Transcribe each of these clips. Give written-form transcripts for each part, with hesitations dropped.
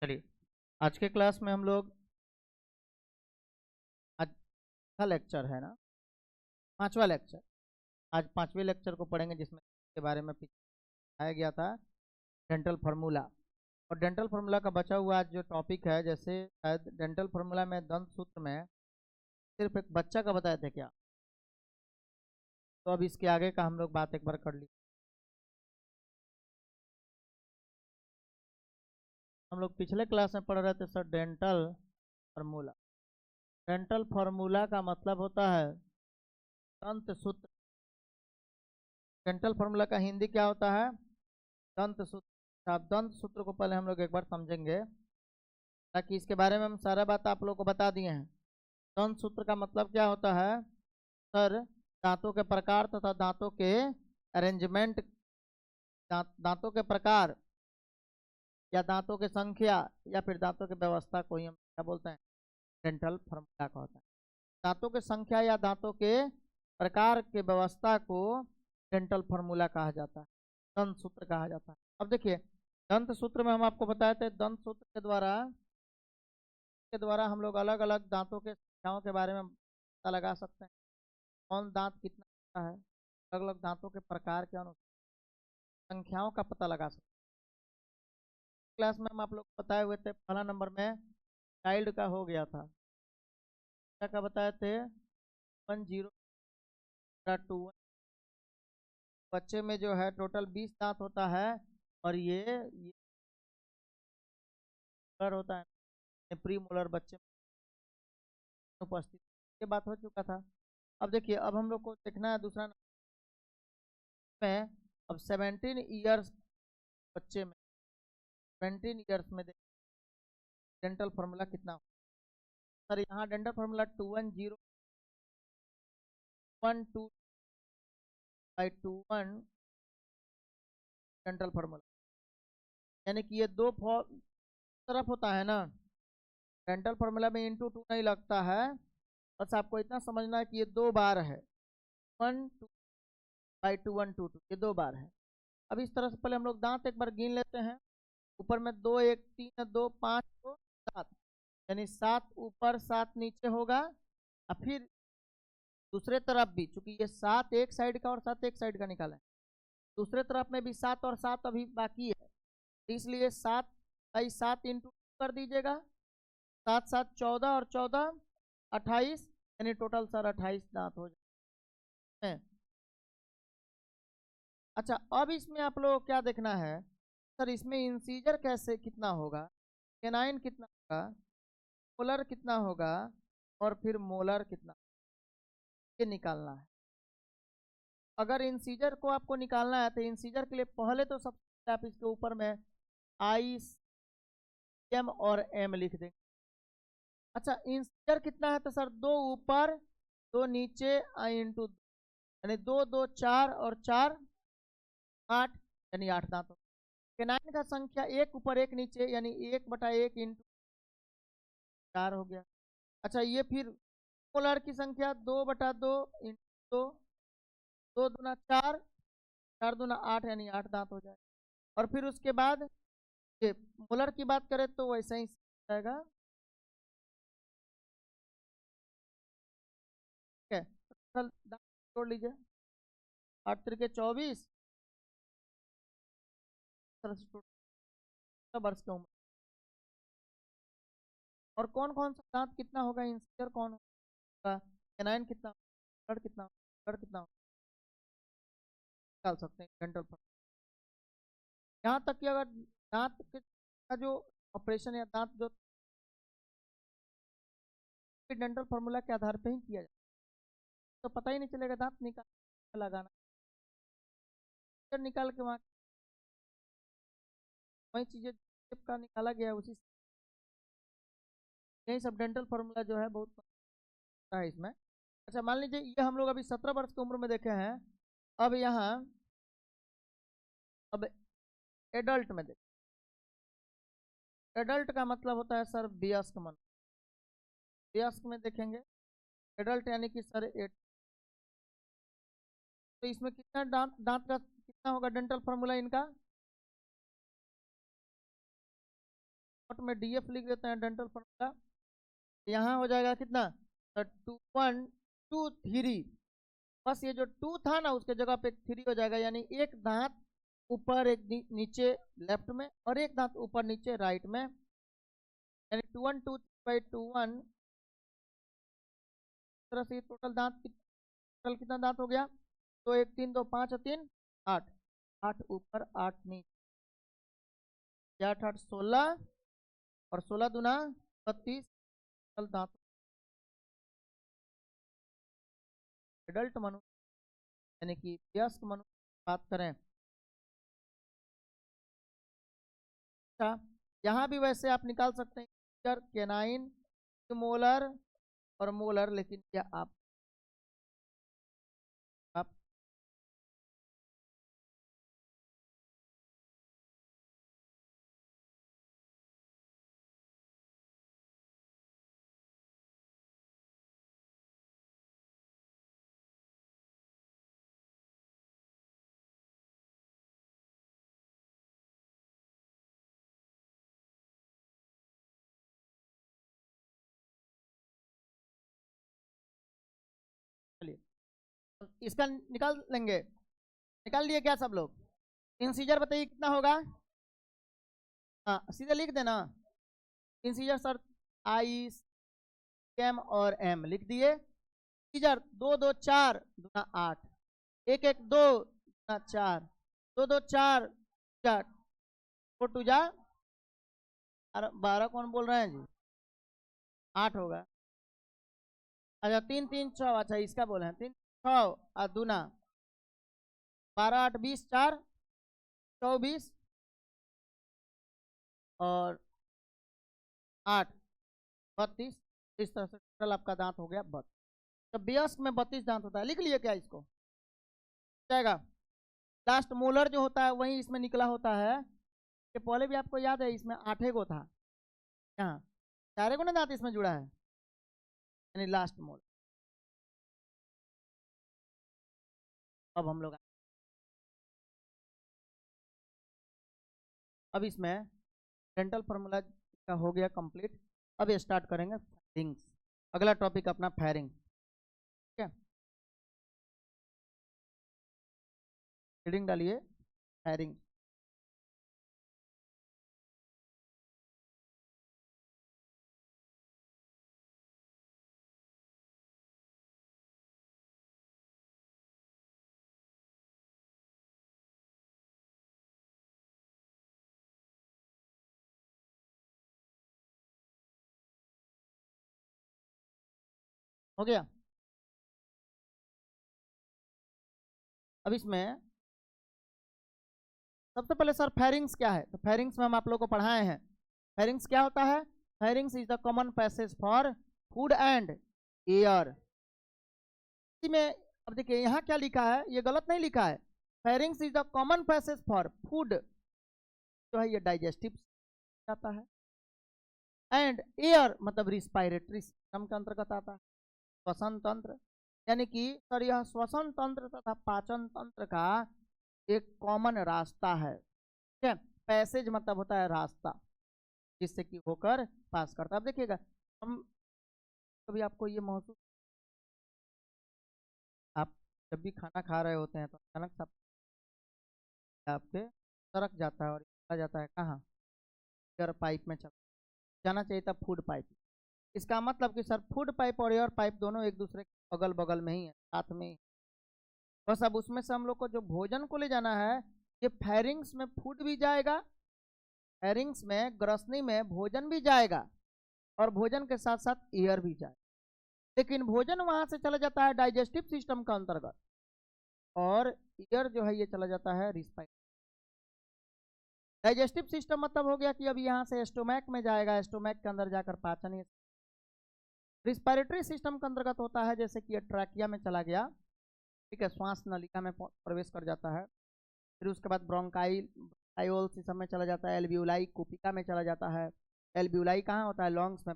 चलिए, आज के क्लास में हम लोग आज का लेक्चर है ना, पांचवा लेक्चर। आज पांचवें लेक्चर को पढ़ेंगे जिसमें के बारे में बताया गया था डेंटल फार्मूला। और डेंटल फार्मूला का बचा हुआ आज जो टॉपिक है, जैसे शायद डेंटल फार्मूला में दंत सूत्र में सिर्फ एक बच्चा का बताए थे क्या, तो अब इसके आगे का हम लोग बात एक बार कर ली। हम लोग पिछले क्लास में पढ़ रहे थे sir dental formula. Dental formula का मतलब होता है दंत सूत्र। डेंटल फार्मूला का हिंदी क्या होता है? दंत सूत्र। आप दंत सूत्र को पहले हम लोग एक बार समझेंगे, ताकि इसके बारे में हम सारा बात आप लोगों को बता दिए हैं। दंत सूत्र का मतलब क्या होता है सर? दांतों के प्रकार तथा दांतों के अरेंजमेंट, दांतों के प्रकार या दांतों की संख्या या फिर दांतों की व्यवस्था को ही हम क्या बोलते हैं? डेंटल फार्मूला का होता है। दांतों की संख्या या दांतों के प्रकार के व्यवस्था को डेंटल फार्मूला कहा जाता है, दंत सूत्र कहा जाता है। अब देखिए, दंत सूत्र में हम आपको बताए थे, दंत सूत्र के द्वारा हम लोग अलग अलग दांतों के संख्याओं के बारे में पता लगा सकते हैं। कौन दांत कितना होता है, अलग अलग दांतों के प्रकार के अनुसार संख्याओं का पता लगा सकते हैं। क्लास में हम आप लोग को बताए हुए थे, पहला नंबर में चाइल्ड का हो गया था। क्या क्या बताए थे? 10 बच्चे में जो है टोटल 20 दांत होता है, और ये मोलर होता है, प्री मोलर बच्चे में उपस्थित। ये बात हो चुका था। अब देखिए, अब हम लोग को देखना है दूसरा में। अब 17 ईयर्स बच्चे में, 17 ईयर्स में डेंटल फार्मूला कितना हो? सर यहाँ डेंटल फार्मूला 21012/21 डेंटल फार्मूला, यानी कि ये दो तरफ होता है ना। डेंटल फार्मूला में इंटू टू नहीं लगता है, बस आपको इतना समझना है कि ये दो बार है। 1/2/122, ये दो बार है। अब इस तरह से पहले हम लोग दांत एक बार गिन लेते हैं। ऊपर में 2 1 3 2 5 2 7, यानी 7 ऊपर 7 नीचे होगा। और फिर दूसरे तरफ भी, चूंकि ये 7 एक साइड का और 7 एक साइड का निकाला है, दूसरे तरफ में भी 7 और 7 अभी बाकी है, तो इसलिए 7/7 इंटू कर दीजिएगा। 7 7 14 और 14 28, यानी टोटल सर 28 दांत हो जाते हैं। अच्छा, अब इसमें आप लोग क्या देखना है सर? इसमें इंसीजर कैसे कितना होगा, केनाइन कितना होगा, मोलर कितना होगा, और फिर मोलर कितना, ये निकालना है। अगर इंसीजर को आपको निकालना है तो इंसीजर के लिए पहले तो सबसे पहले आप इसके ऊपर में आई एम और एम लिख देंगे। अच्छा, इंसीजर कितना है? तो सर 2 ऊपर 2 नीचे आई इंटू, यानी 2 2 4 और 4 8, यानी 8 दांतों। केनाइन का संख्या 1 ऊपर 1 नीचे, यानी 1/1 इंटू 4 हो गया। अच्छा, ये फिर मोलर की संख्या 2/2 इंटू 2, 2 दूना 4, 4 दूना 8, यानी 8 दांत हो जाए। और फिर उसके बाद ये मोलर की बात करें तो वैसे ही जाएगा। ठीक है, टोटल दांत जोड़ लीजिए, 8 त्रिके 24, वर्ष की उम्र। और कौन कौन सा दांत कितना होगा, इंसीजर कौन होगा, कैनाइन कितना, ब्लड कितना, ब्लड कितना, निकाल सकते हैं डेंटल पर। यहाँ तक कि अगर दांत का जो ऑपरेशन या दांत जो डेंटल फार्मूला के आधार पे ही किया जाए, तो पता ही नहीं चलेगा दांत निकाल लगाना, निकाल के वहाँ वही चीजें का निकाला गया उसी से। यही सब डेंटल फार्मूला जो है बहुत है इसमें। अच्छा, मान लीजिए ये हम लोग अभी 17 वर्ष की उम्र में देखे हैं। अब यहाँ अब एडल्ट में देखें। एडल्ट का मतलब होता है सर वयस्क मन, वयस्क में देखेंगे एडल्ट, यानी कि सर 8। तो इसमें कितना दांत दांत का कितना होगा डेंटल फार्मूला इनका? शॉर्ट में डीएफ लिख देते हैं डेंटल फॉर्मूला। यहाँ हो जाएगा कितना, तो 2 1 2 3, बस ये जो 2 था ना उसके जगह पे 3 हो जाएगा, यानी एक दांत ऊपर एक नीचे लेफ्ट में और एक दांत ऊपर नीचे राइट में, यानी 2 1 2 बाई 2 1। तरह से टोटल दांत टोटल कितना दांत हो गया, तो 1 3 2 5 3 8, 8 ऊपर 8 नीचे, 8 8 16 और 16 दूना 32 टोटल दांत। एडल्ट मनुष्य यानी कि वयस्क मनुष्य बात करें, अच्छा यहाँ भी वैसे आप निकाल सकते हैं कैनाइन, मोलर और मोलर, लेकिन क्या आप इसका निकाल लेंगे, निकाल लिए क्या सब लोग? इंसीजर बताइए कितना होगा, हाँ सीधे लिख देना इंसीजर सर, आई एम और एम लिख दिए। इंसीजर 2 2 4 दूना 8, 1 1 2 दूना 4, 2 2 4 4 4 2 जा 12, कौन बोल रहे हैं जी, 8 होगा। अच्छा 3 3 6, अच्छा इसका बोले हैं 3 6 और दूना 12 8 20 4 24 और 8 32, इस तरह से टोटल आपका दांत हो गया 32। तो वयस्क में 32 दांत होता है, लिख लिए क्या इसको, जाएगा। लास्ट मोलर जो होता है वही इसमें निकला होता है, कि पहले भी आपको याद है इसमें 8 गो था, यहाँ 4 गो ना दांत इसमें जुड़ा है, यानी लास्ट मोलर। अब हम लोग अब इसमें डेंटल फार्मूला का हो गया कंप्लीट। अब ये स्टार्ट करेंगे फेरिंग्स, अगला टॉपिक अपना फेरिंग, ठीक है। हेडिंग डालिए फेरिंग। हो गया। अब इसमें सबसे पहले सर फेरिंग्स क्या है, तो फेरिंग्स में हम आप लोग को पढ़ाए हैं। फेरिंग्स क्या होता है, pharynx is the common passage for food and air. में अब देखिए यहाँ क्या लिखा है, ये गलत नहीं लिखा है, pharynx is the common passage for food, जो है ये डाइजेस्टिव आता है, एंड एयर मतलब रिस्पायरेटरी सिस्टम के अंतर्गत आता है, श्वसन तंत्र, यानी कि सर यह श्वसन तंत्र तथा पाचन तंत्र का एक कॉमन रास्ता है, ठीक है। पैसेज मतलब होता है रास्ता जिससे कि होकर पास करता है। अब देखिएगा हम कभी आपको ये महसूस, आप जब भी खाना खा रहे होते हैं तो अचानक सब आपके सरक जाता है और चला जाता है कहाँ, एयर पाइप में चला जाना चाहिए था, फूड पाइप। इसका मतलब कि सर फूड पाइप और एयर पाइप दोनों एक दूसरे के अगल बगल में ही है, साथ में ही। बस अब उसमें से हम लोग को जो भोजन को ले जाना है, ये फेरिंग्स में फूड भी जाएगा, फेरिंग्स में ग्रसनी में भोजन भी जाएगा और भोजन के साथ साथ एयर भी जाएगा, लेकिन भोजन वहां से चला जाता है डाइजेस्टिव सिस्टम का अंतर्गत और एयर जो है ये चला जाता है रिस्पायरेटरी। डाइजेस्टिव सिस्टम मतलब हो गया कि अब यहाँ से स्टोमैक में जाएगा, स्टोमैक के अंदर जाकर पाचन। रिस्पायरेटरी सिस्टम के अंतर्गत होता है जैसे कि ट्रैकिया में चला गया, ठीक है, श्वास नलिका में प्रवेश कर जाता है, फिर उसके बाद ब्रोंकाई ब्रोंकायोल सिस्टम में चला जाता है, एल्वियोलाई कुपिका में चला जाता है। एल्वियोलाई कहाँ होता है, लॉन्ग्स में।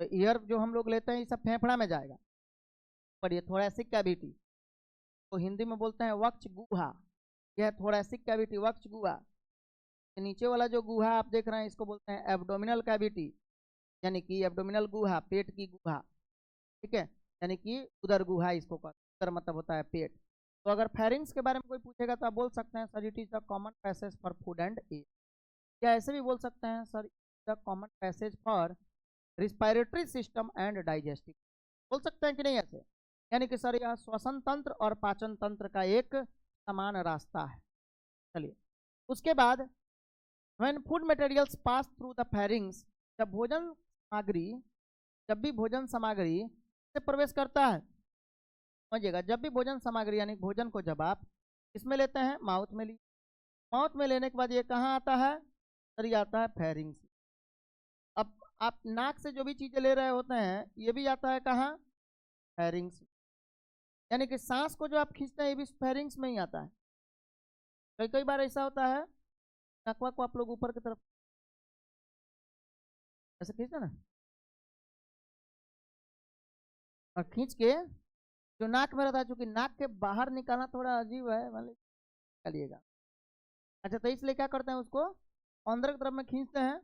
तो एयर जो हम लोग लेते हैं ये सब फेफड़ा में जाएगा, पर ये थोरैसिक कैविटी, तो हिंदी में बोलते हैं वक्ष गुहा, यह थोरैसिक कैविटी वक्ष गुहा, नीचे वाला जो गुहा आप देख रहे हैं इसको बोलते हैं एब्डोमिनल कैविटी, यानी कि एब्डोमिनल गुहा, पेट की गुहा, ठीक है, यानी कि उदर गुहा इसको उदर मतलब होता है पेट। तो अगर फेरिंग्स के बारे में कोई पूछेगा तो आप बोल सकते हैं sir it is the common passage for food and air, या ऐसे भी बोल सकते हैं sir the common passage for respiratory system and digestive, बोल सकते हैं कि नहीं ऐसे, यानी कि सर यह श्वसन तंत्र और पाचन तंत्र का एक समान रास्ता है। चलिए उसके बाद when food materials pass through the pharynx, जब भोजन सामग्री, जब भी भोजन सामग्री से प्रवेश करता है, समझिएगा, जब भी भोजन सामग्री यानी भोजन को जब आप इसमें लेते हैं, माउथ में ली, माउथ में लेने के बाद ये कहाँ आता है सर, ये आता है फेरिंग्स। अब आप नाक से जो भी चीजें ले रहे होते हैं ये भी आता है कहाँ, फेरिंग्स, यानी कि सांस को जो आप खींचते हैं ये भी फेरिंग्स में ही आता है। कई कई बार ऐसा होता है नकवा को आप लोग ऊपर की तरफ ऐसे खींचते ना, और खींच के जो नाक में रहता है, चूंकि नाक के बाहर निकालना थोड़ा अजीब है, मान लीजिए निकालिएगा, अच्छा तो इसलिए क्या करते हैं उसको अंदर की तरफ में खींचते हैं,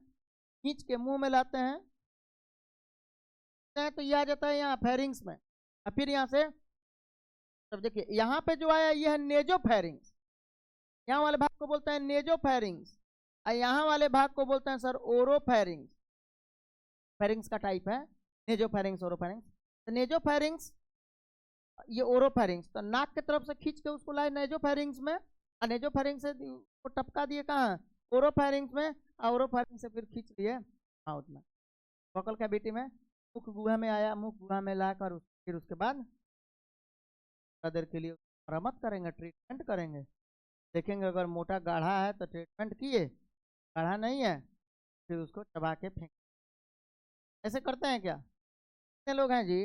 खींच के मुंह में लाते हैं तो ये आ जाता है यहाँ फेरिंग्स में, और फिर यहाँ से तब देखिए यहाँ पे जो आया ये है नेजोफेरिंग्स, यहाँ वाले भाग को बोलते हैं नेजोफेरिंग्स, और यहाँ वाले भाग को बोलते हैं सर ओरोफेरिंग्स। फेरिंग्स का टाइप है नेजोफेरिंग्स, ओरोफेरिंग्स। तो नेजोफेरिंग्स ये ओरोफेरिंग्स, तो नाक की तरफ से खींच के उसको लाए नेजोफेरिंग्स में, और नेजोफेरिंग्स से वो टपका दिए कहाँ, ओरोफेरिंग्स में, और ओरोफेरिंग्स से फिर खींच लिए माउथ में, वोकल कैविटी में, मुख गुहा में आया, मुख गुहा में लाकर फिर उसके बाद देर के लिए मरम्मत करेंगे, ट्रीटमेंट करेंगे, देखेंगे अगर मोटा गाढ़ा है तो ट्रीटमेंट किए, गाढ़ा नहीं है फिर उसको चबा के फेंक। ऐसे करते हैं क्या, कितने लोग हैं जी?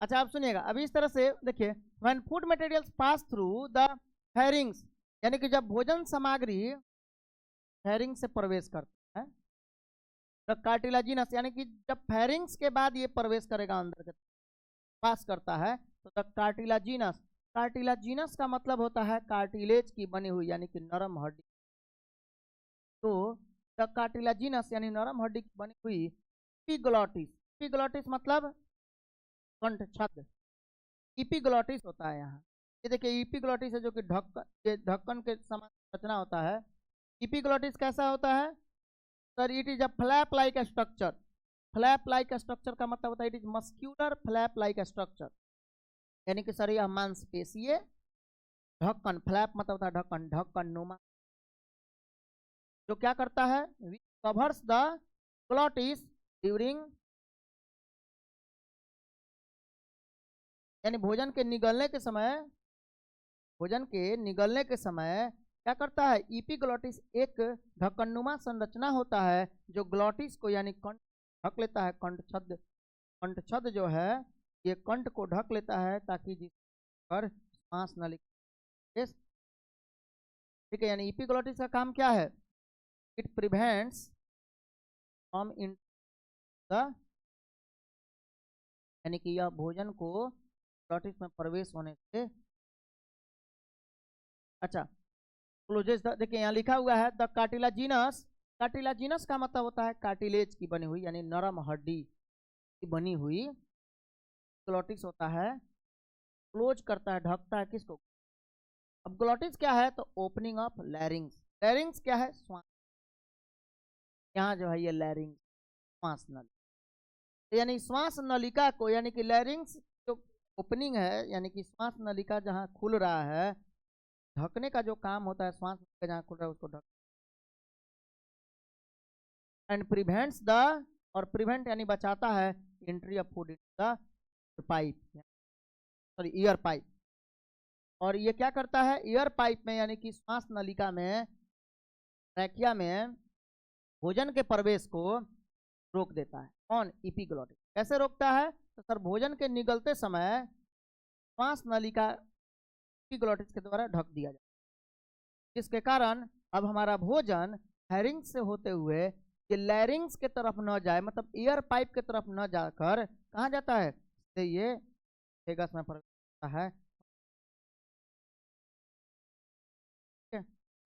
अच्छा आप सुनिएगा अभी इस तरह से देखिए, when food materials pass through the pharynx, यानी कि जब भोजन सामग्री फेरिंग से प्रवेश करता है, द कार्टिलाजिनस, यानी कि जब फेरिंग्स के बाद ये प्रवेश करेगा अंदर के पास करता है, तो द कार्टिलाजिनस, कार्टिलाजिनस का मतलब होता है कार्टिलेज की बनी हुई, यानी कि नरम हड्डी, तो द कार्टिलाजिनस यानी नरम हड्डी की बनी हुई इपिग्लोटिस, इपिग्लोटिस मतलब कंठ छद, इपिग्लोटिस होता है यहाँ, ये देखिए इपिग्लोटिस है जो कि ढक्कन के समान रचना होता है। इपिग्लोटिस कैसा होता है sir, it is a flap like structure, flap like structure का मतलब होता है it is muscular flap like structure, यानी कि सर यह मांसपेशीय ढक्कन, फ्लैप मतलब होता है ढक्कन, ढक्कन नुमा, जो क्या करता है कवर्स द ग्लॉटिस ड्यूरिंग, यानी भोजन के निगलने के समय, भोजन के निगलने के समय क्या करता है, इपिग्लोटिस एक ढक्कनुमा संरचना होता है जो ग्लॉटिस को यानी कंठ ढक लेता है, कंठ छद, कंठ छद जो है ये कंठ को ढक लेता है ताकि जिस पर सांस न निकले, ठीक है, यानी इपिग्लोटिस का काम क्या है, it prevents from in the, यानी कि यह भोजन को ग्लॉटिस में प्रवेश होने से, अच्छा क्लोजेस, देखिए यहाँ लिखा हुआ है द कार्टिलाजिनस, कार्टिलाजिनस का मतलब होता है कार्टिलेज की बनी हुई, यानी नरम हड्डी की बनी हुई, ग्लॉटिस होता है क्लोज करता है, ढकता है किसको, अब ग्लॉटिस क्या है तो ओपनिंग ऑफ लैरिंग्स, लैरिंग्स क्या है श्वास, यहाँ जो है ये लैरिंग्स श्वास नली, यानी श्वास नलिका को, यानी कि लैरिंग्स जो ओपनिंग है यानी कि श्वास नलिका जहाँ खुल रहा है, ढकने का जो काम होता है, श्वास जहाँ खुल रहा है उसको ढक, एंड प्रिवेंट्स द, और प्रिवेंट यानी बचाता है entry of food in the pipe, sorry year pipe, और ये क्या करता है ईयर पाइप में, यानी कि श्वास नलिका में, ट्रैकिया में भोजन के प्रवेश को रोक देता है, कौन, इपिग्लोटिस, कैसे रोकता है तो सर भोजन के निगलते समय श्वास नलिका इपिग्लोटिस के द्वारा ढक दिया जाता है, जिसके कारण अब हमारा भोजन हैरिंग्स से होते हुए ये लैरिंग्स के तरफ न जाए, मतलब ईयर पाइप के तरफ न जाकर कहाँ जाता है, तो ये फेगस में प्रवेश होता है,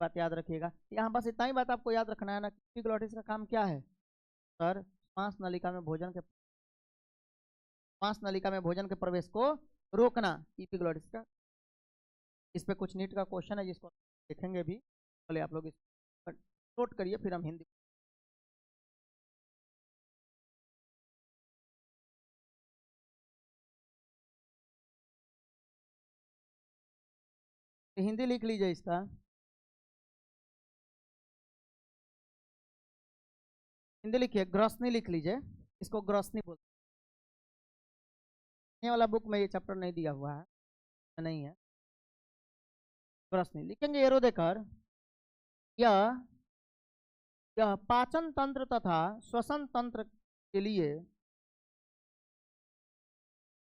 बात याद रखिएगा। यहाँ बस इतना ही बात आपको याद रखना है ना, एपिग्लॉटिस का काम क्या है सर? श्वास नलिका में भोजन के प्रवेश को रोकना एपिग्लॉटिस का। इस पे कुछ नीट का क्वेश्चन है जिसको देखेंगे भी, पहले आप लोग इसको नोट करिए फिर हम हिंदी। हिंदी लिख लीजिए इसका। हिंदी लिखिए, ग्रसनी लिख लीजिए, इसको ग्रसनी बोलते हैं। ये वाला बुक में ये चैप्टर नहीं दिया हुआ है, नहीं है। ग्रसनी लिखेंगे एरो देकर। यह यह पाचन तंत्र तथा श्वसन तंत्र के लिए,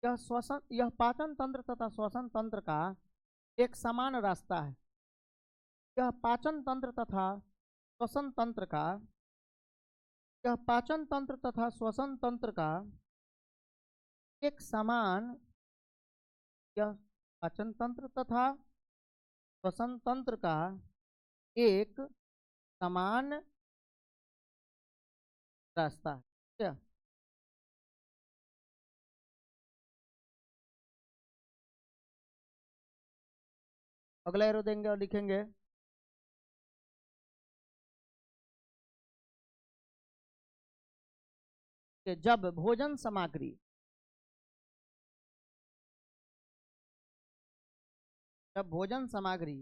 यह पाचन तंत्र तथा श्वसन तंत्र का एक समान रास्ता है। यह पाचन तंत्र तथा श्वसन तंत्र का यह पाचन तंत्र तथा श्वसन तंत्र का एक समान यह पाचन तंत्र तथा श्वसन तंत्र का एक समान रास्ता है। क्या? अगला एरो देंगे और लिखेंगे कि जब भोजन सामग्री जब भोजन सामग्री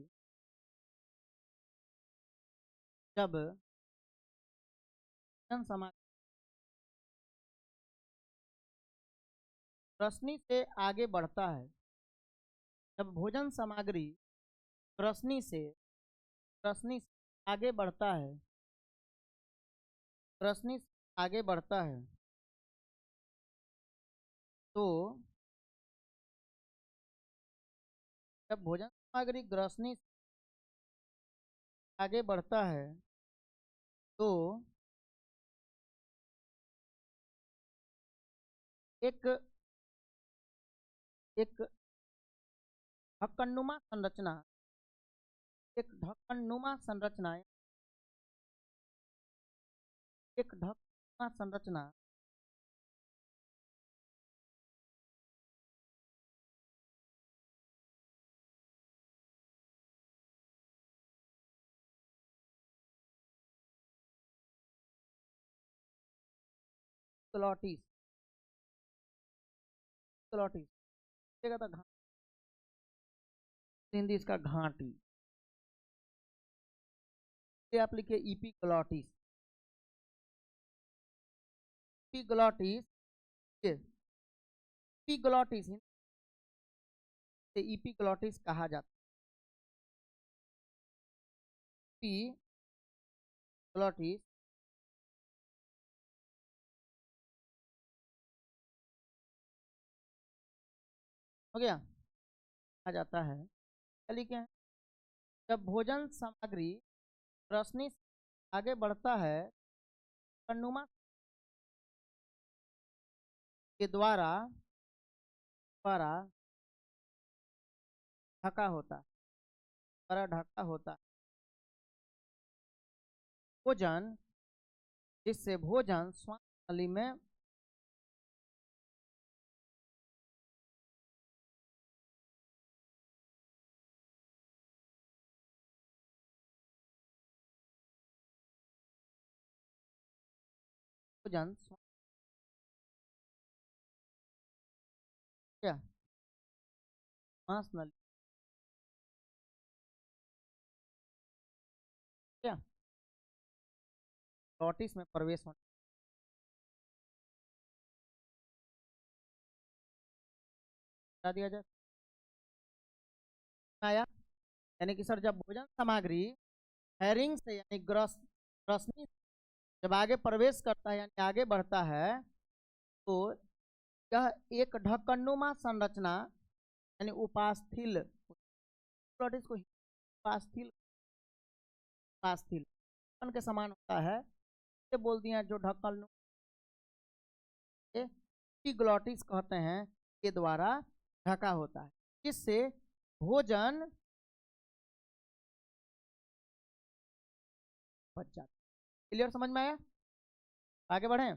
जब भोजन सामग्री ग्रसनी से आगे बढ़ता है, जब भोजन सामग्री ग्रसनी से आगे बढ़ता है, ग्रसनी से आगे बढ़ता है, तो जब भोजन सामग्री ग्रसनी से आगे बढ़ता है तो एक एक ढक्कननुमा संरचना एक ढक्कननुमा संरचना एक ढक्कननुमा संरचना क्लोटिस क्लोटिस देखा था हिंदी इसका घाटी। ये आप लिखिए इपीग्लॉटिस। इपीग्लॉटिस इपीग्लॉटिस से इपीग्लॉटिस कहा जाता है। इपीग्लॉटिस हो गया, कहा जाता है। क्या लिखे हैं? जब भोजन सामग्री ग्रसनी से आगे बढ़ता है, ढक्कननुमा के द्वारा द्वारा ढका होता है, द्वारा ढका होता है भोजन, जिससे भोजन श्वास नली में भोजन क्या श्वास नली क्या ग्लॉटिस में प्रवेश होने बता दिया जाए आया। यानी कि सर जब भोजन सामग्री हैरिंग से यानी ग्रसनी जब आगे प्रवेश करता है यानी आगे बढ़ता है तो यह एक ढक्कननुमा संरचना यानी उपास्थि ग्लॉटिस को उपास्थि उपास्थि के समान होता है। ये बोल दिया जो ढक्कन ग्लॉटिस कहते हैं, के द्वारा ढका होता है, जिससे भोजन बच जाता है। क्लियर, समझ में आया? आगे बढ़े,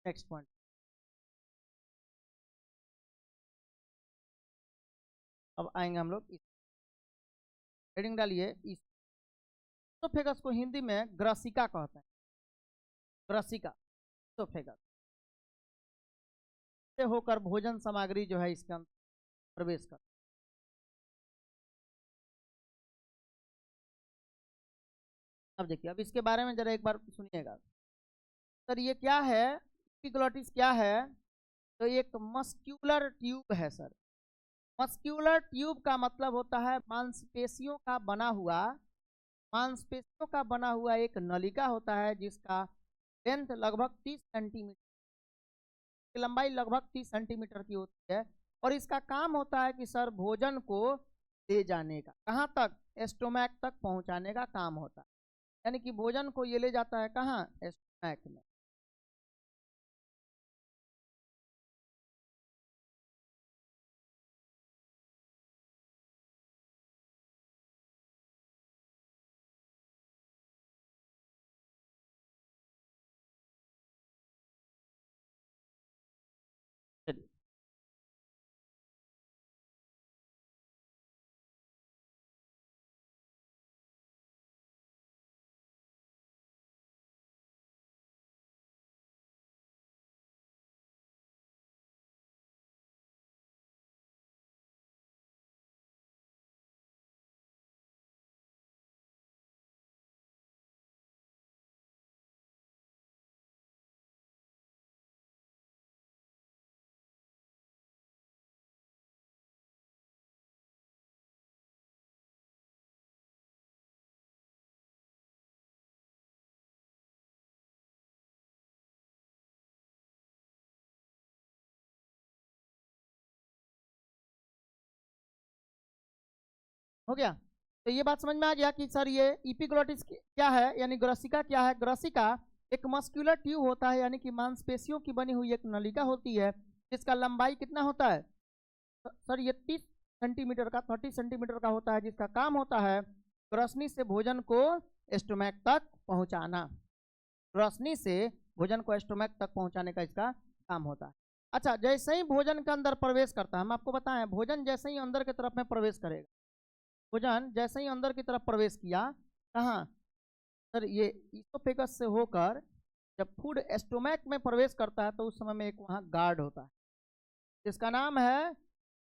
नेक्स्ट पॉइंट। अब आएंगे हम लोग, हेडिंग डालिए, इसोफेगस को हिंदी में ग्रसिका कहते हैं। ग्रसिका, इसोफेगस से होकर भोजन सामग्री जो है इसके अंदर प्रवेश कर। अब देखिए, अब इसके बारे में जरा एक बार सुनिएगा। सर ये क्या है, एपिग्लॉटिस क्या है? तो एक मस्क्यूलर ट्यूब है सर। मस्क्यूलर ट्यूब का मतलब होता है मांसपेशियों का बना हुआ, मांसपेशियों का बना हुआ एक नलिका होता है जिसका लेंथ लगभग 30 सेंटीमीटर, लंबाई लगभग 30 सेंटीमीटर की होती है। और इसका काम होता है कि सर भोजन को ले जाने का, कहाँ तक? एस्टोमैक तक पहुंचाने का काम होता है। यानी कि भोजन को ये ले जाता है कहाँ? एस्टोमैक में। चलिए, हो गया। तो ये बात समझ में आ गया कि सर ये इपिग्लोटिस क्या है, यानी ग्रसिका क्या है? ग्रसिका एक मस्कुलर ट्यूब होता है, यानी कि मांसपेशियों की बनी हुई एक नलिका होती है जिसका लंबाई कितना होता है सर? ये 30 सेंटीमीटर का, 30 सेंटीमीटर का होता है, जिसका काम होता है ग्रसनी से भोजन को एस्टोमैक तक पहुंचाना। ग्रसनी से भोजन को एस्टोमैक तक पहुंचाने का इसका काम होता है। अच्छा, जैसे ही भोजन के अंदर प्रवेश करता है, हम आपको बताएं, भोजन जैसे ही अंदर की तरफ में प्रवेश करेगा, भोजन जैसे ही अंदर की तरफ प्रवेश किया, कहाँ सर? ये इसोफेगस से होकर जब फूड एस्टोमैक में प्रवेश करता है तो उस समय में एक वहाँ गार्ड होता है जिसका नाम है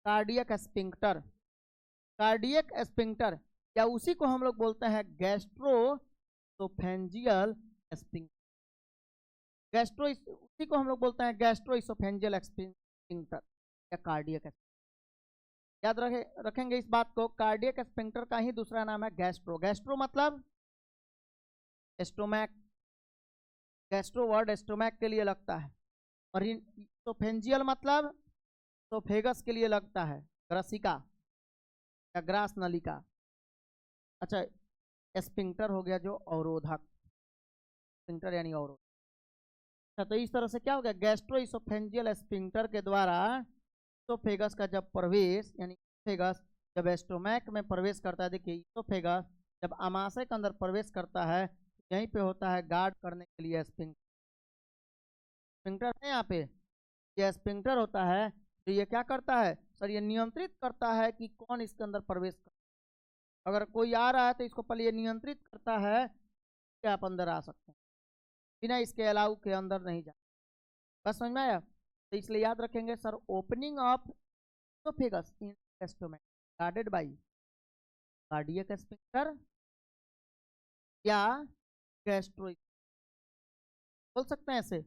कार्डियक स्पिंक्टर। कार्डियक स्पिंक्टर, या उसी को हम लोग बोलते हैं गैस्ट्रोसोफेंजियल स्पिंक्टर। उसी को हम लोग बोलते हैं गैस्ट्रोइसोफेंजियल स्पिंक्टर या कार्डियक। याद रखेंगे इस बात को, कार्डियक स्पिंक्टर का ही दूसरा नाम है गैस्ट्रो। गैस्ट्रो मतलब एस्टोमैक, गैस्ट्रो वर्ड एस्टोमैक के लिए लगता है, और इसोफेंजियल मतलब सोफेगस के लिए लगता है, ग्रसिका या ग्रास नलिका। अच्छा, स्पिंक्टर हो गया जो अवरोधक, स्पिंक्टर यानी अवरोध। अच्छा, तो इस तरह से क्या हो गया, गैस्ट्रो इसोफेंजियल स्पिंक्टर के द्वारा इसोफेगस का जब प्रवेश, यानी इसोफेगस जब एस्टोमैक में प्रवेश करता है, देखिए इसोफेगस जब आमाशय के अंदर प्रवेश करता है, यहीं पे होता है गार्ड करने के लिए स्पिंक्टर है यहाँ पे। ये स्पिंक्टर होता है, तो ये क्या करता है सर? ये नियंत्रित करता है कि कौन इसके अंदर प्रवेश कर। अगर कोई आ रहा है तो इसको पहले ये नियंत्रित करता है कि आप अंदर आ सकते हैं, बिना इसके अलाउ के अंदर नहीं जा। बस समझ में आया? तो इसलिए याद रखेंगे sir, opening of oesophagus in stomach guarded by cardiac sphincter या गैस्ट्रो, बोल सकते हैं ऐसे।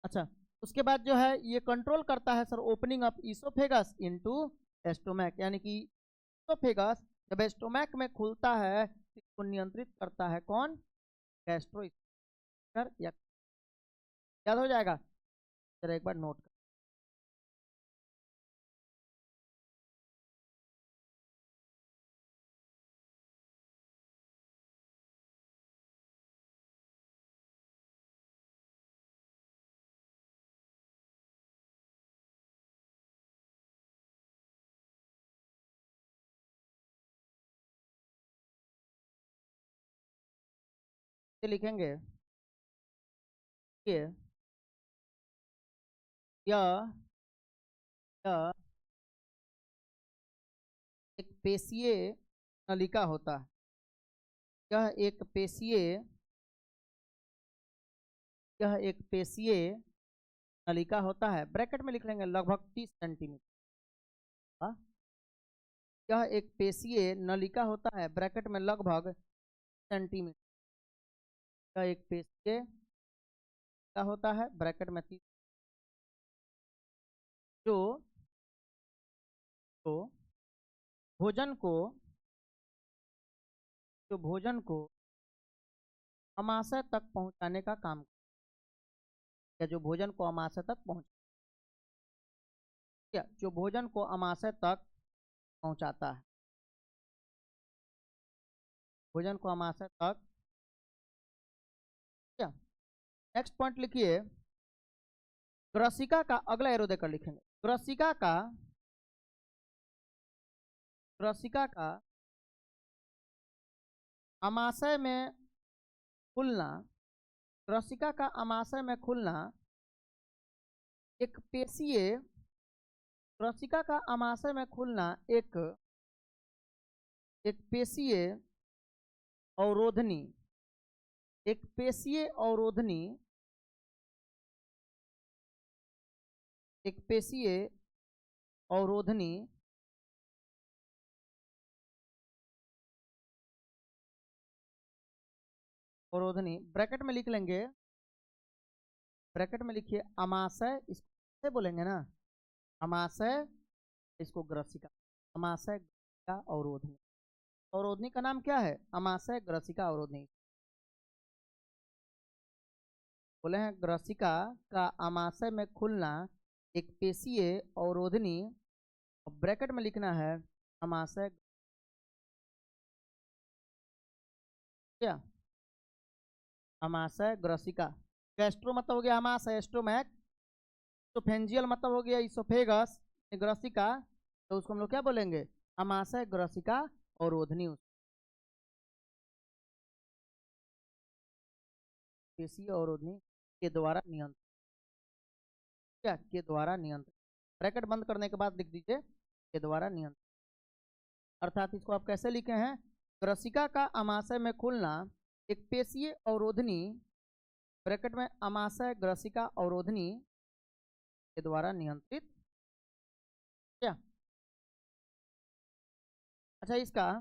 अच्छा, उसके बाद जो है ये कंट्रोल करता है sir opening of oesophagus into stomach, यानी कि इसोफेगस जब एस्टोमैक में खुलता है तो इसको नियंत्रित करता है कौन? गैस्ट्रो, या याद हो जाएगा, जरा एक बार नोट ये लिखेंगे ये यह यह एक पेशीय नलिका होता है। यह एक पेशीय यह एक पेशीय नलिका होता है। ब्रैकेट में लिख लेंगे लगभग 30 सेंटीमीटर। यह एक पेशीय नलिका होता है, ब्रैकेट में लगभग सेंटीमीटर। यह एक पेशीय का होता है, ब्रैकेट में 30। जो तो भोजन को जो भोजन को अमाशय तक पहुंचाने का काम, या जो भोजन को अमाशय तक जो भोजन को अमाशय तक पहुंचाता है, भोजन को अमाशय तक। क्या नेक्स्ट पॉइंट लिखिए, ग्रसिका का, अगला एरो देकर लिखेंगे। ग्रसिका का अमाशय में खुलना, ग्रसिका का अमाशय में खुलना एक पेशीय, ग्रसिका का अमाशय में खुलना एक पेशीय अवरोधनी, एक पेशीय अवरोधनी, एक पेशीय अवरोधनी ब्रैकेट में लिख लेंगे, ब्रैकेट में लिखिए अमाशय, इसको बोलेंगे ना अमाशय, इसको ग्रसिका, अमाशय ग्रसिका अवरोधनी। अवरोधनी का नाम क्या है? अमाशय ग्रसिका अवरोधनी। बोले हैं ग्रसिका का अमाशय में खुलना एक पेशीय अवरोधनी, ब्रैकेट में लिखना है अमाशय, क्या अमाशय ग्रसिका। गैस्ट्रो मतलब हो गया अमाशय, एस्ट्रोमैक, इसोफेंजियल मतलब हो गया इसोफेगस, ग्रसिका, तो उसको हम लोग क्या बोलेंगे? अमाशय ग्रसिका अवरोधनी, पेशीय अवरोधनी के द्वारा नियंत्रण, क्या के द्वारा नियंत्रण। ब्रैकेट बंद करने के बाद लिख दीजिए के द्वारा नियंत्रण। अर्थात इसको आप कैसे लिखे हैं? ग्रसिका का अमाशय में खुलना एक पेशीय अवरोधनी, ब्रैकेट में अमाशय ग्रसिका अवरोधनी के द्वारा नियंत्रित। क्या अच्छा, इसका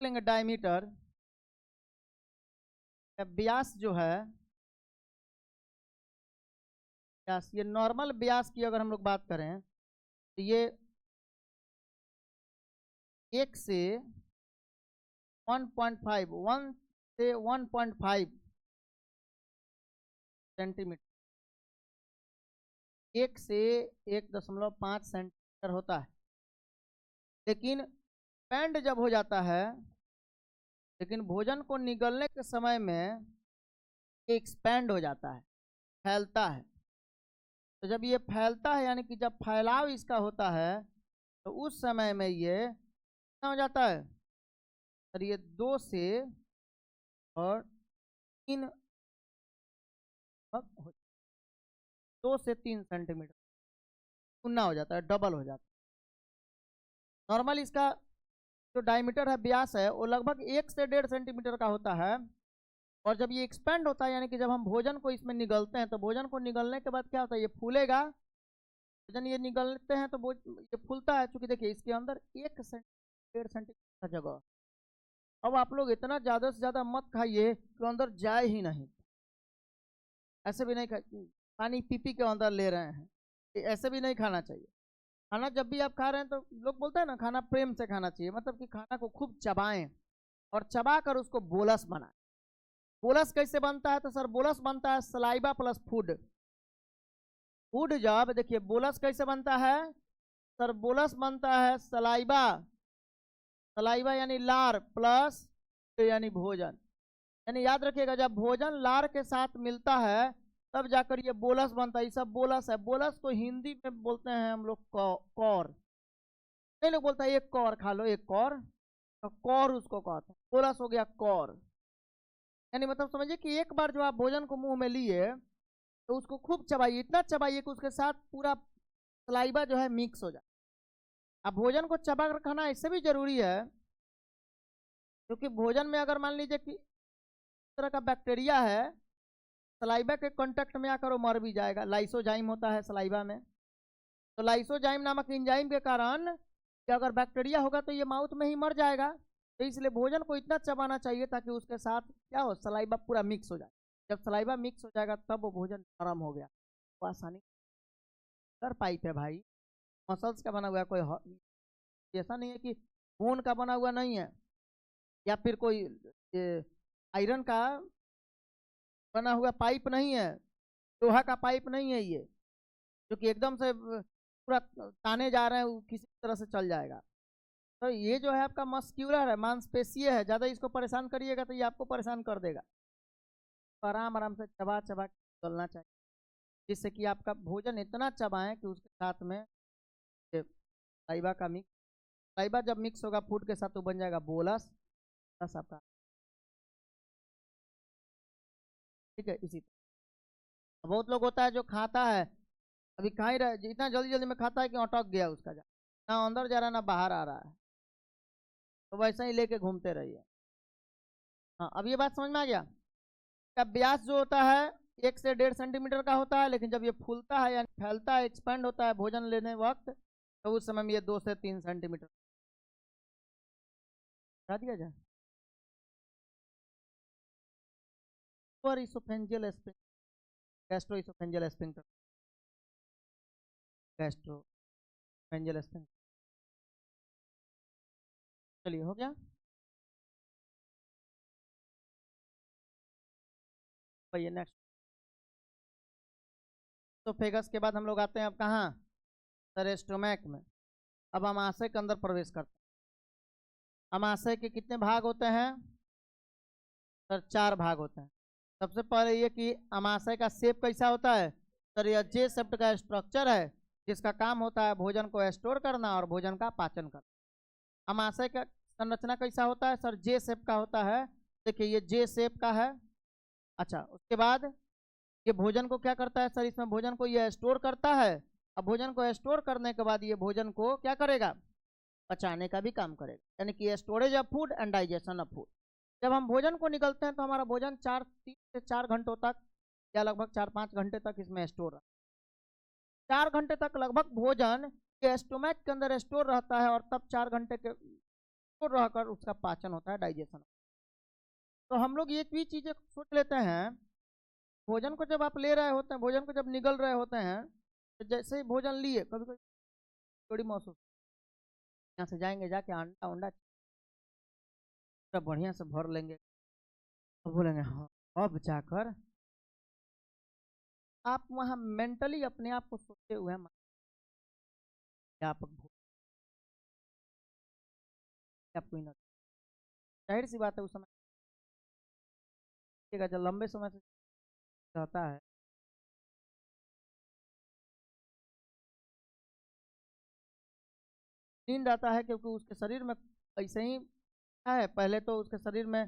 लेंगे डायमीटर, व्यास जो है, व्यास, ये नॉर्मल व्यास की अगर हम लोग बात करें तो ये 1 से 1.5, 1 से 1.5 सेंटीमीटर, 1 से 1.5 सेंटीमीटर होता है। लेकिन एक्सपेंड जब हो जाता है, लेकिन भोजन को निगलने के समय में एक्सपेंड हो जाता है, फैलता है। तो जब ये फैलता है, यानी कि जब फैलाव इसका होता है, तो उस समय में ये कितना हो जाता है? और ये 2 से और 3, 2 से 3 सेंटीमीटर गुना हो जाता है, डबल हो जाता है। नॉर्मल इसका जो डायमीटर है, व्यास है, वो लगभग 1 से 1.5 सेंटीमीटर का होता है। और जब ये एक्सपेंड होता है, यानी कि जब हम भोजन को इसमें निगलते हैं, तो भोजन को निगलने के बाद क्या होता है? ये फूलेगा। भोजन ये निगलते हैं तो ये फूलता है। चूंकि देखिए इसके अंदर 1 से 1.5 सेंटीमीटर का जगह। अब आप लोग इतना ज़्यादा से ज़्यादा मत खाइए कि अंदर जाए ही नहीं। ऐसे भी नहीं पानी पी पी के अंदर ले रहे हैं, ऐसे भी नहीं खाना चाहिए। खाना जब भी आप खा रहे हैं तो लोग बोलते हैं ना, खाना प्रेम से खाना चाहिए, मतलब कि खाना को खूब चबाएं और चबा कर उसको बोलस बनाएं। बोलस कैसे बनता है? तो सर बोलस बनता है सलाइबा प्लस फूड। फूड जब, देखिए बोलस कैसे बनता है सर? बोलस बनता है सलाइबा, सलाइबा यानी लार प्लस यानी भोजन। यानी याद रखिएगा, जब भोजन लार के साथ मिलता है तब जाकर ये बोलस बनता है। ये सब बोलस है। बोलस को हिंदी में बोलते हैं हम लोग कौर। कई लोग बोलता है एक कौर खा लो, एक कौर, तो कौर उसको कहते हैं, बोलस हो गया कौर। यानी मतलब समझिए कि एक बार जो आप भोजन को मुंह में लिए तो उसको खूब चबाइए, इतना चबाइए कि उसके साथ पूरा सलाइबा जो है मिक्स हो जाए। अब भोजन को चबा कर खाना इससे भी जरूरी है क्योंकि भोजन में अगर मान लीजिए कि इस तरह का बैक्टीरिया है सलाइबा के कांटेक्ट में आकर वो मर भी जाएगा। लाइसोजाइम होता है सलाइबा में, तो लाइसोजाइम नामक एंजाइम के कारण कि अगर बैक्टीरिया होगा तो ये माउथ में ही मर जाएगा। तो इसलिए भोजन को इतना चबाना चाहिए ताकि उसके साथ क्या हो, सलाइबा पूरा मिक्स हो जाए। जब सलाइबा मिक्स हो जाएगा तब वो भोजन नरम हो गया, वो आसानी कर पाइप है भाई, मसल्स का बना हुआ है, कोई ऐसा नहीं है कि खून का बना हुआ नहीं है या फिर कोई आयरन का बना हुआ पाइप नहीं है, लोहा का पाइप नहीं है ये जो कि एकदम से पूरा ताने जा रहे हैं वो किसी तरह से चल जाएगा। तो ये जो है आपका मस्क्यूलर है, मांसपेशीय है, ज़्यादा इसको परेशान करिएगा तो ये आपको परेशान कर देगा। तो आराम आराम से चबा चबा चलना चाहिए जिससे कि आपका भोजन इतना चबाएं कि उसके साथ में साइबा का मिक्स, साइबा जब मिक्स होगा फूड के साथ तो बन जाएगा बोलस, बस आपका ठीक है। इसी तरह बहुत लोग होता है जो खाता है अभी खा ही रहा, इतना जल्दी जल्दी में खाता है कि अटक गया उसका, जा ना अंदर जा रहा है ना बाहर आ रहा है, तो वैसा ही लेके घूमते रहिए। हाँ अब ये बात समझ में आ गया। का व्यास जो होता है 1 से 1.5 सेंटीमीटर का होता है, लेकिन जब ये फूलता है यानी फैलता है, एक्सपेंड होता है भोजन लेने वक्त, तो उस समय में ये 2 से 3 सेंटीमीटर बता दिया जाए। पर oesophageal sphincter, gastro oesophageal sphincter, gastro phageal sphincter. चलिए हो गया भैया। नेक्स्ट तो फेगस के बाद हम लोग आते हैं अब कहाँ, सर स्टोमैक में। अब अमाशय के अंदर प्रवेश करते हैं। अमाशय के कितने भाग होते हैं सर, 4 भाग होते हैं। सबसे पहले ये कि अमाशय का शेप कैसा होता है सर, यह जे शेप्ड का स्ट्रक्चर है जिसका काम होता है भोजन को स्टोर करना और भोजन का पाचन करना। अमाशय का संरचना कैसा होता है सर, जे शेप का होता है। देखिए ये जे शेप का है। अच्छा उसके बाद ये भोजन को क्या करता है सर, इसमें भोजन को ये स्टोर करता है। अब भोजन को स्टोर करने के बाद ये भोजन को क्या करेगा, पचाने का भी काम करेगा, यानी कि storage of food and digestion of food. जब हम भोजन को निकलते हैं तो हमारा भोजन 3 से 4 घंटों तक या लगभग 4-5 घंटे तक इसमें स्टोर रहता है। 4 घंटे तक लगभग भोजन के स्टोमैक के अंदर स्टोर रहता है और तब 4 घंटे के स्टोर रहकर उसका पाचन होता है, डाइजेशन। तो हम लोग ये भी चीजें सोच लेते हैं, भोजन को जब आप ले रहे होते हैं, भोजन को जब निगल रहे होते हैं, तो जैसे ही भोजन लिए कभी कभी थोड़ी महसूस, यहाँ से जाएंगे जाके अंडा उंडा पूरा बढ़िया से भर लेंगे तो बोलेंगे हाँ, अब जाकर आप वहाँ मेंटली अपने आप को सोचे हुए हैं आप आपको इन, जाहिर सी बात है उस समय जब लंबे समय से रहता है नींद आता है, क्योंकि उसके शरीर में ऐसे ही है, पहले तो उसके शरीर में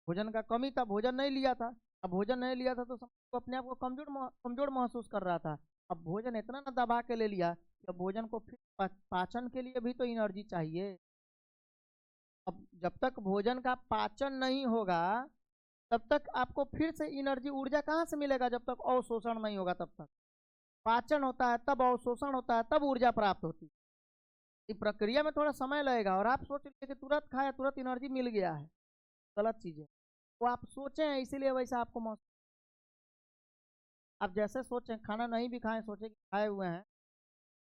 भोजन का कमी था, भोजन नहीं लिया था। अब भोजन नहीं लिया था तो अपने आप को कमजोर कमजोर महसूस कर रहा था। अब भोजन इतना ना दबा के ले लिया कि अब भोजन को फिर पाचन के लिए भी तो एनर्जी चाहिए। अब जब तक भोजन का पाचन नहीं होगा तब तक आपको फिर से एनर्जी ऊर्जा कहाँ से मिलेगा, जब तक अवशोषण नहीं होगा तब तक। पाचन होता है तब अवशोषण होता है तब ऊर्जा प्राप्त होती है। इस प्रक्रिया में थोड़ा समय लगेगा और आप सोच लीजिए कि तुरंत खाया तुरंत एनर्जी मिल गया है, गलत चीज है। तो आप सोचें हैं इसीलिए वैसा आपको महसूस, आप जैसे सोचें खाना नहीं भी खाएं सोचें कि खाए हुए हैं।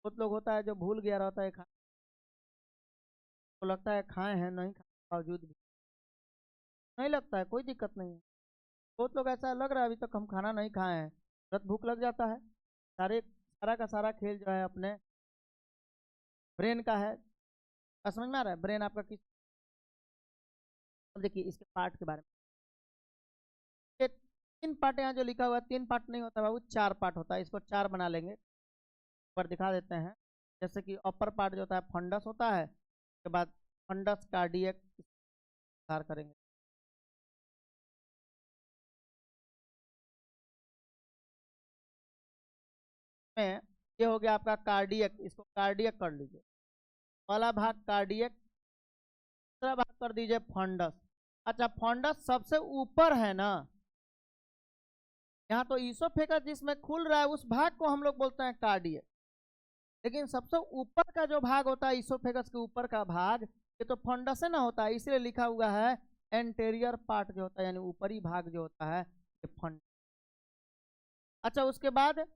बहुत लोग होता है जो भूल गया रहता है खाना, तो लगता है खाए हैं, नहीं खाए बावजूद भी नहीं लगता है, कोई दिक्कत नहीं है। बहुत लोग ऐसा लग रहा है अभी तक हम खाना नहीं खाए हैं, तुरंत भूख लग जाता है। सारा का सारा खेल जो है अपने ब्रेन का है। समझ में आ रहा है ब्रेन आपका किस, देखिए इसके पार्ट के बारे में, ये 3 पार्ट यहाँ जो लिखा हुआ है, 3 पार्ट नहीं होता बाबू, 4 पार्ट होता है। इसको 4 बना लेंगे, पर दिखा देते हैं। जैसे कि अपर पार्ट जो होता है फंडस होता है, उसके बाद फंडस कार्डियक सुधार करेंगे। में ये हो गया आपका कार्डियक, इसको कार्डियक कर लीजिए, पहला भाग कार्डियक, दूसरा भाग कर दीजिए फंडस। अच्छा फंडस सबसे ऊपर है ना, यहाँ तो ईसोफेगस जिसमें खुल रहा है उस भाग को हम लोग बोलते हैं कार्डियक, लेकिन सबसे ऊपर का जो भाग होता है ईसोफेगस के ऊपर का भाग, ये तो फंडस है ना होता है, इसलिए लिखा हुआ है एंटेरियर पार्ट जो होता है यानी ऊपरी भाग जो होता है ये फंड। अच्छा उसके बाद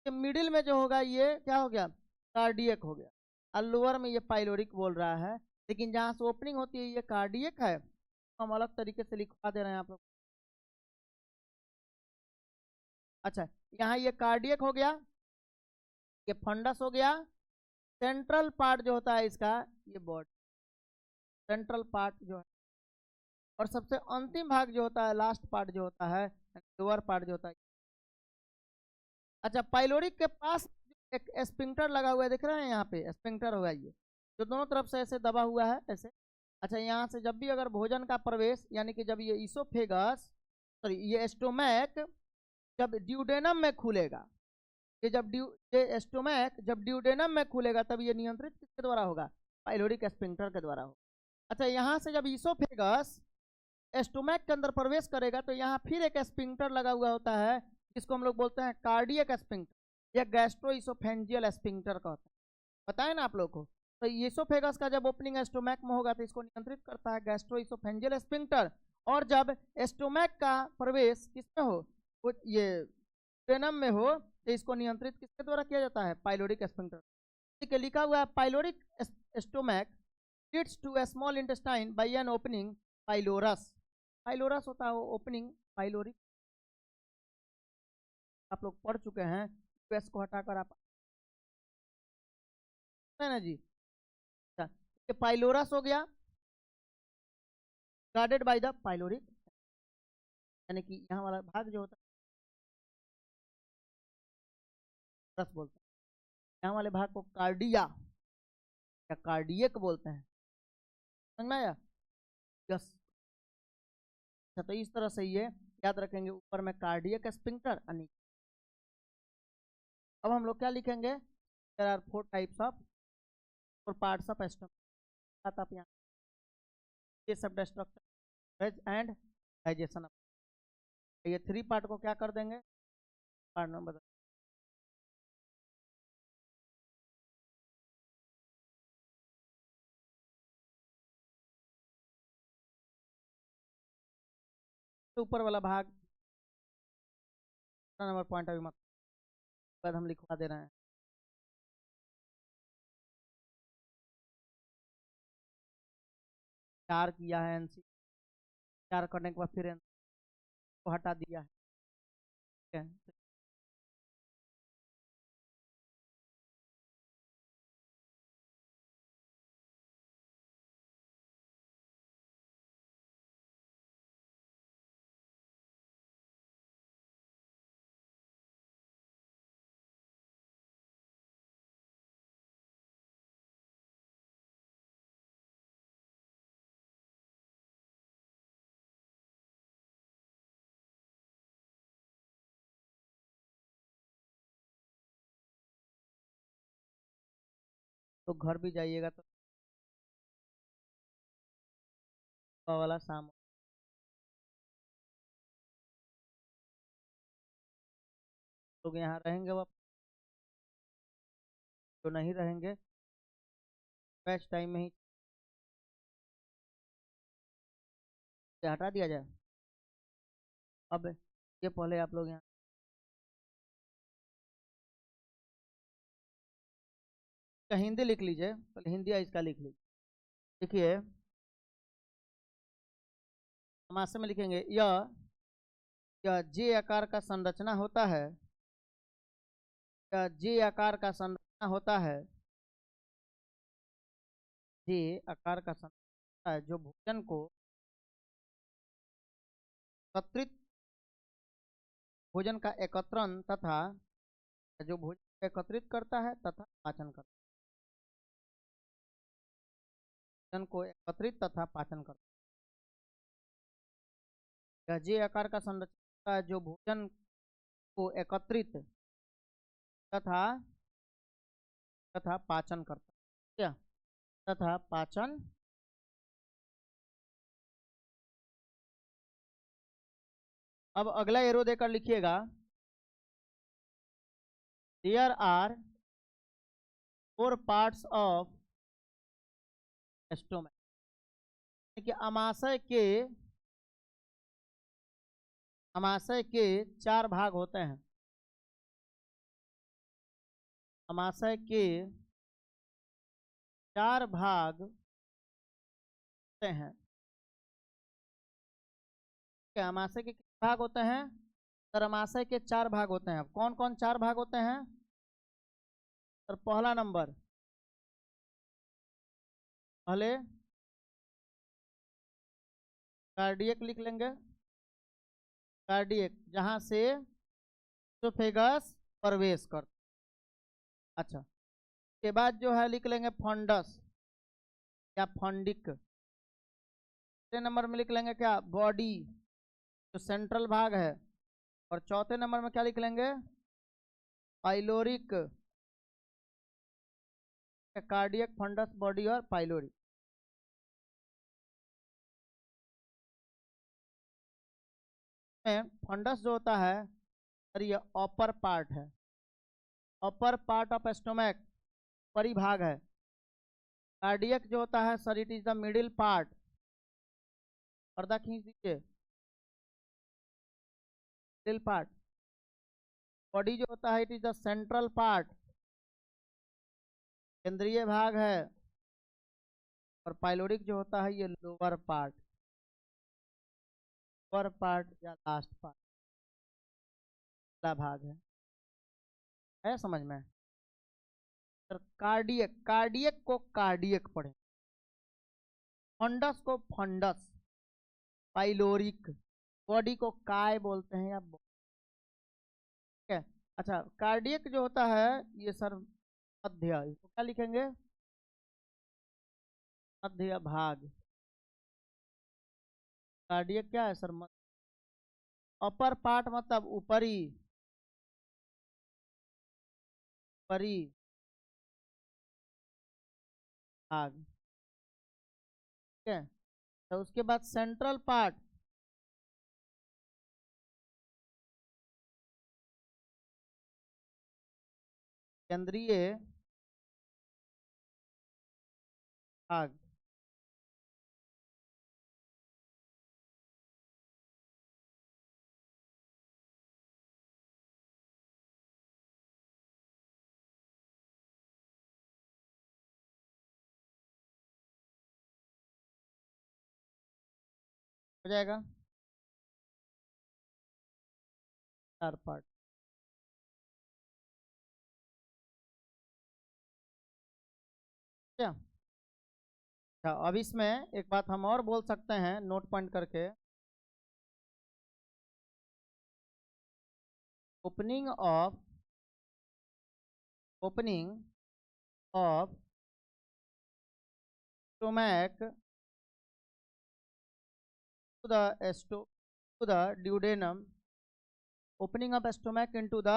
मिडिल में जो होगा ये क्या हो गया, कार्डियक हो गया, और लोअर में ये पाइलोरिक बोल रहा है, लेकिन जहाँ से ओपनिंग होती है ये कार्डियक है, हम अलग तरीके से लिखवा दे रहे हैं आप लोग। अच्छा यहाँ ये कार्डियक हो गया, ये फंडस हो गया, सेंट्रल पार्ट जो होता है इसका ये बॉडी, सेंट्रल पार्ट जो है, और सबसे अंतिम भाग जो होता है लास्ट पार्ट जो होता है लोअर पार्ट जो होता है। अच्छा पाइलोरिक के पास एक स्पिंक्टर लगा हुआ है, दिख रहे हैं यहाँ पे स्पिंक्टर होगा ये, जो दोनों तरफ से ऐसे दबा हुआ है ऐसे। अच्छा यहाँ से जब भी अगर भोजन का प्रवेश, यानी कि जब ये ईसोफेगस सॉरी ये स्टोमैक जब ड्यूडेनम में खुलेगा, ये जब ये स्टोमैक जब ड्यूडेनम में खुलेगा तब ये नियंत्रित किसके द्वारा होगा, पाइलोरिक स्पिंक्टर के द्वारा होगा। अच्छा यहाँ से जब ईसोफेगस स्टोमैक के अंदर प्रवेश करेगा तो यहाँ फिर एक स्पिंक्टर लगा हुआ होता है, जिसको हम लोग बोलते हैं कार्डियक स्पिंक्टर या गैस्ट्रोइसोफेंजियल स्पिंक्टर का होता है, पता है ना आप लोग को। तो ईसोफेगस का जब ओपनिंग स्टोमैक में होगा तो इसको नियंत्रित करता है गैस्ट्रोइसोफेंजियल स्पिंक्टर, और जब स्टोमैक का प्रवेश किसमें हो, ये ड्यूडेनम में हो, तो इसको नियंत्रित किसके द्वारा किया जाता है, पाइलोरिक स्पिंक्टर। ठीक है लिखा हुआ है pyloric stomach leads to a small intestine by an opening pylorus, pylorus होता है वो ओपनिंग, पाइलोरिक आप लोग पढ़ चुके हैं, यूएस को हटाकर आप है ना जी। अच्छा ये पाइलोरस हो गया, गार्डेड बाय द पाइलोरिक, यानी कि यहाँ वाला भाग जो होता है रस बोलते हैं, यहाँ वाले भाग को कार्डिया या कार्डियक बोलते हैं, समझ में आया, यस। अच्छा तो इस तरह से ये याद रखेंगे, ऊपर में कार्डियक स्पिंक्टर, अब हम लोग क्या लिखेंगे, there are 4 types of 4 parts of stomach, आप यहाँ ये सब स्ट्रक्चर एंड डाइजेशन, ये 3 पार्ट को क्या कर देंगे, पार्ट नंबर ऊपर वाला भाग नंबर पॉइंट अभी मत, बाद हम लिखवा दे रहे हैं। चार किया है एनसी, चार करने के बाद फिर को हटा दिया है, ठीक है। तो घर भी जाइएगा तो वाला शाम लोग यहाँ रहेंगे, वो जो नहीं रहेंगे बैच टाइम में ही हटा दिया जाए। अब ये पहले आप लोग यहाँ हिंदी लिख लीजिए, पहले हिंदी इसका लिख लीजिए, देखिए समास में लिखेंगे, यह जे आकार का संरचना होता है, यह जे आकार का संरचना होता है, जे आकार का संरचना है जो भोजन को एकत्रित, भोजन का एकत्रण तथा जो भोजन एकत्रित करता है तथा पाचन करता है। भोजन को एकत्रित तथा पाचन करता है। यह जे आकार का संरचना है जो भोजन को एकत्रित तथा तथा पाचन करता है। क्या? तथा पाचन। अब अगला एरो देकर लिखिएगा, there are 4 parts of stomach, कि अमाशय के 4 भाग होते हैं। अमाशय के 4 भाग होते हैं। क्या अमाशय के कितने भाग होते हैं? सर अमाशय के 4 भाग होते हैं। कौन कौन 4 भाग होते हैं? सर पहला नंबर, पहले कार्डियक लिख लेंगे। कार्डियक जहां से एसोफेगस प्रवेश कर। अच्छा, के बाद जो है लिख लेंगे फंडस या फंडिक। तीसरे नंबर में लिख लेंगे क्या? बॉडी, जो सेंट्रल भाग है। और चौथे नंबर में क्या लिख लेंगे? पाइलोरिक। कार्डियक, फंडस, बॉडी और पाइलोरिक। फंडस जो होता है सर ये अपर पार्ट है, अपर पार्ट ऑफ स्टोमक, परिभाग है। कार्डियक जो होता है sir it is the middle part. पर्दा खींच दीजिए, मिडिल पार्ट। बॉडी जो होता है it is the central part, केंद्रीय भाग है। और पाइलोरिक जो होता है ये लोअर पार्ट, लोअर पार्ट या लास्ट पार्ट, भाग है समझ में? सर कार्डियक, कार्डियक को कार्डियक पढ़े, फंडस को फंडस, पाइलोरिक, बॉडी को काय बोलते हैं या ठीक है। अच्छा, कार्डियक जो होता है ये सर मध्य, इसको क्या लिखेंगे? मध्य भाग। कार्डियक क्या है सर? अपर पार्ट मतलब ऊपरी, ऊपरी भाग, ठीक है। तो उसके बाद सेंट्रल पार्ट, केंद्रीय भाग। हो जाएगा 4 पार्ट। क्या? अच्छा, अब इसमें एक बात हम और बोल सकते हैं नोट पॉइंट करके, opening of stomach to the duodenum, opening of stomach into the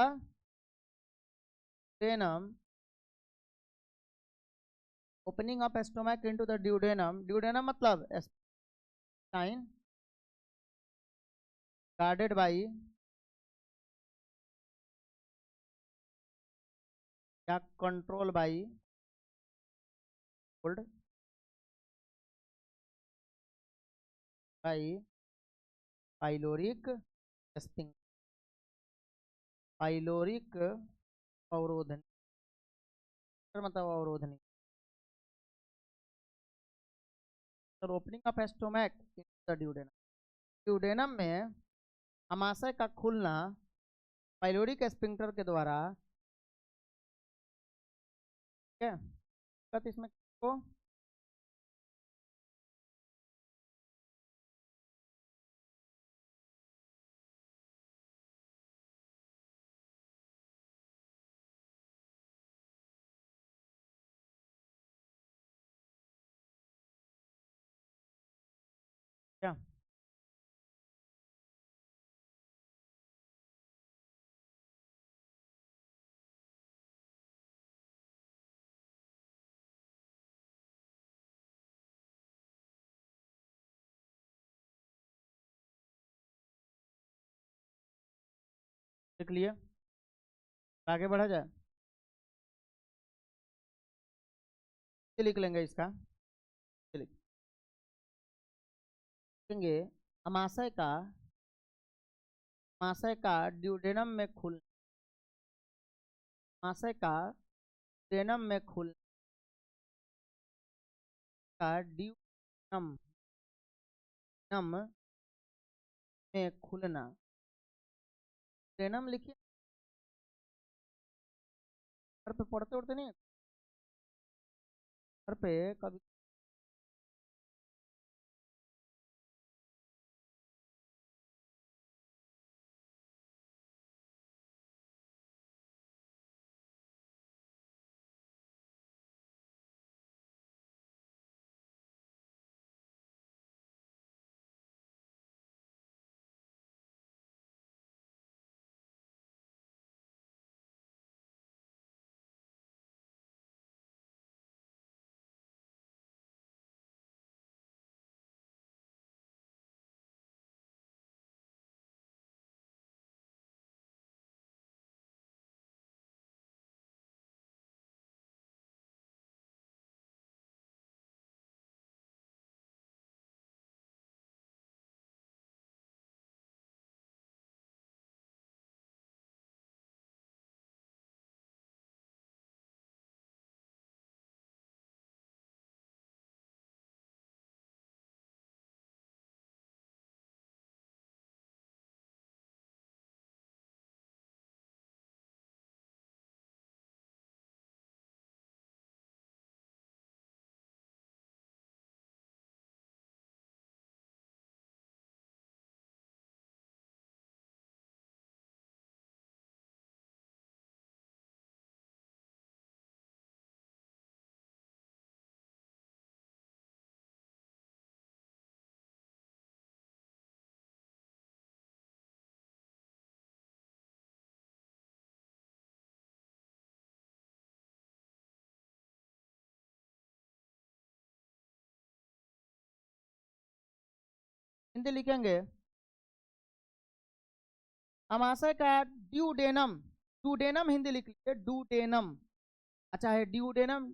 duodenum, opening of stomach into the duodenum, duodenum मतलब intestine guarded by या control by hold by pyloric sphincter, pyloric अवरोधनी, मतलब अवरोधनी। तो opening of stomach in the duodenum, duodenum में अमाशय का खुलना pyloric sphincter के द्वारा, ठीक है। इसमें को क्या लिख लिए? आगे बढ़ा जाए, लिख लेंगे इसका। लिखेंगे अमाशय का ड्यूडेनम में खुल अमाशय का ड्यूडेनम में खुल का ड्यूडेनम नम में खुलना। ड्यूडेनम लिखिए, घर पे पढ़ते उड़ते नहीं, घर पे कभी। हिंदी लिखेंगे, अमाशय का ड्यूडेनम। ड्यूडेनम हिंदी लिख लीजिए, ड्यूडेनम। अच्छा है, ड्यूडेनम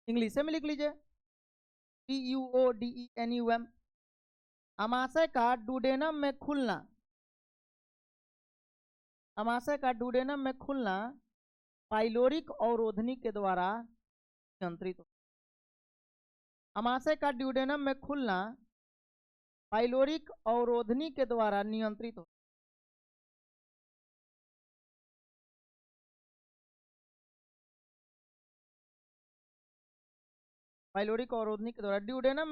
इंग्लिश में लिख लीजिए, DUODENUM। अमाशय का ड्यूडेनम में खुलना, अमाशय का ड्यूडेनम में खुलना पाइलोरिक अवरोधनी के द्वारा नियंत्रित हो। अमाशय का ड्यूडेनम में खुलना पाइलोरिक अवरोधनी के द्वारा नियंत्रित हो। पाइलोरिक अवरोधनी के द्वारा ड्यूडेनम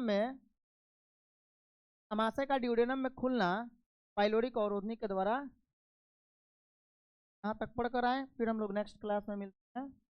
में अमाशय का ड्यूडेनम में खुलना पाइलोरिक अवरोधनी के द्वारा। यहाँ तक पढ़कर आए, फिर हम लोग नेक्स्ट क्लास में मिलते हैं।